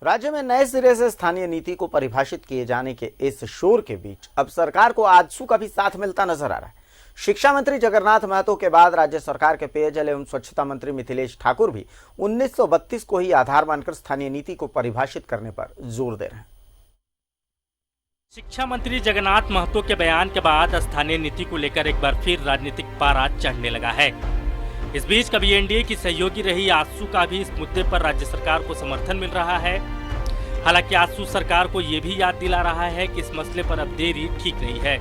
राज्य में नए सिरे से स्थानीय नीति को परिभाषित किए जाने के इस शोर के बीच अब सरकार को आजसू का भी साथ मिलता नजर आ रहा है। शिक्षा मंत्री जगन्नाथ महतो के बाद राज्य सरकार के पेयजल एवं स्वच्छता मंत्री मिथिलेश ठाकुर भी 1932 को ही आधार मानकर स्थानीय नीति को परिभाषित करने पर जोर दे रहे हैं। शिक्षा मंत्री जगन्नाथ महतो के बयान के बाद स्थानीय नीति को लेकर एक बार फिर राजनीतिक पारा चढ़ने लगा है। इस बीच कभी एनडीए की सहयोगी रही आजसू का भी इस मुद्दे पर राज्य सरकार को समर्थन मिल रहा है। हालांकि आजसू सरकार को ये भी याद दिला रहा है कि इस मसले पर अब देरी ठीक नहीं है।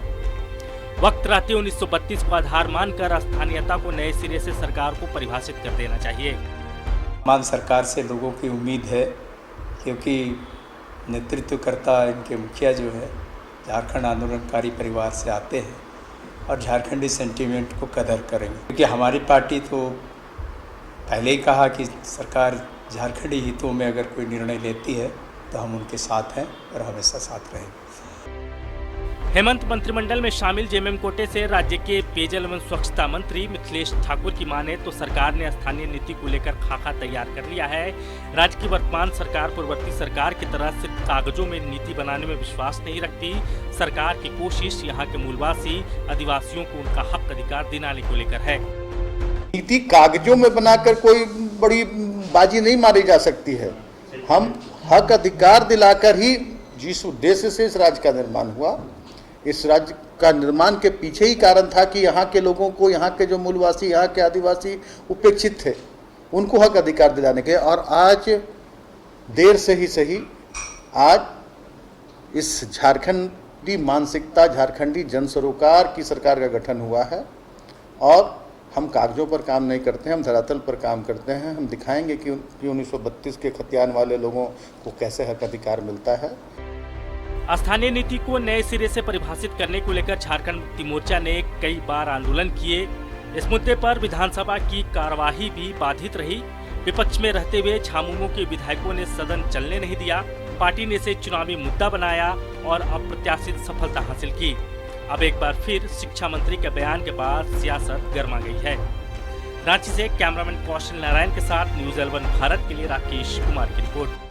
वक्त रहते 1932 को आधार मानकर स्थानीयता को नए सिरे से सरकार को परिभाषित कर देना चाहिए। वर्तमान सरकार से लोगों की उम्मीद है, क्योंकि नेतृत्वकर्ता इनके मुखिया जो है झारखंड आंदोलनकारी परिवार से आते हैं और झारखंडी सेंटीमेंट को कदर करेंगे। क्योंकि हमारी पार्टी तो पहले ही कहा कि सरकार झारखंडी हितों में अगर कोई निर्णय लेती है तो हम उनके साथ हैं और हमेशा साथ रहेंगे। हेमंत मंत्रिमंडल में शामिल जेएमएम कोटे से राज्य के पेयजल एवं स्वच्छता मंत्री मिथिलेश ठाकुर की माने तो सरकार ने स्थानीय नीति को लेकर खाका तैयार कर लिया है। राज्य की वर्तमान सरकार पूर्ववर्ती सरकार की तरह सिर्फ कागजों में नीति बनाने में विश्वास नहीं रखती। सरकार की कोशिश यहाँ के मूलवासी आदिवासियों को उनका हक अधिकार दिलाने को लेकर है। नीति कागजों में बनाकर कोई बड़ी बाजी नहीं मारी जा सकती है। हम हक अधिकार दिलाकर ही, जिस उद्देश्य से इस राज्य का निर्माण हुआ, इस राज्य का निर्माण के पीछे ही कारण था कि यहाँ के लोगों को, यहाँ के जो मूलवासी, यहाँ के आदिवासी उपेक्षित थे, उनको हक अधिकार दिलाने के। और आज देर से ही सही, आज इस झारखंडी मानसिकता, झारखंडी जन सरोकार की सरकार का गठन हुआ है और हम कागजों पर काम नहीं करते हैं, हम धरातल पर काम करते हैं। हम दिखाएंगे कि 1932 के खतियान वाले लोगों को कैसे हक अधिकार मिलता है। स्थानीय नीति को नए सिरे से परिभाषित करने को लेकर झारखंड मुक्ति मोर्चा ने कई बार आंदोलन किए। इस मुद्दे पर विधानसभा की कार्यवाही भी बाधित रही। विपक्ष में रहते हुए झामुमो के विधायकों ने सदन चलने नहीं दिया। पार्टी ने इसे चुनावी मुद्दा बनाया और अप्रत्याशित सफलता हासिल की। अब एक बार फिर शिक्षा मंत्री के बयान के बाद सियासत गर्मा गई है। रांची से कैमरामैन कौशल नारायण के साथ न्यूज़ 11 भारत के लिए राकेश कुमार की रिपोर्ट।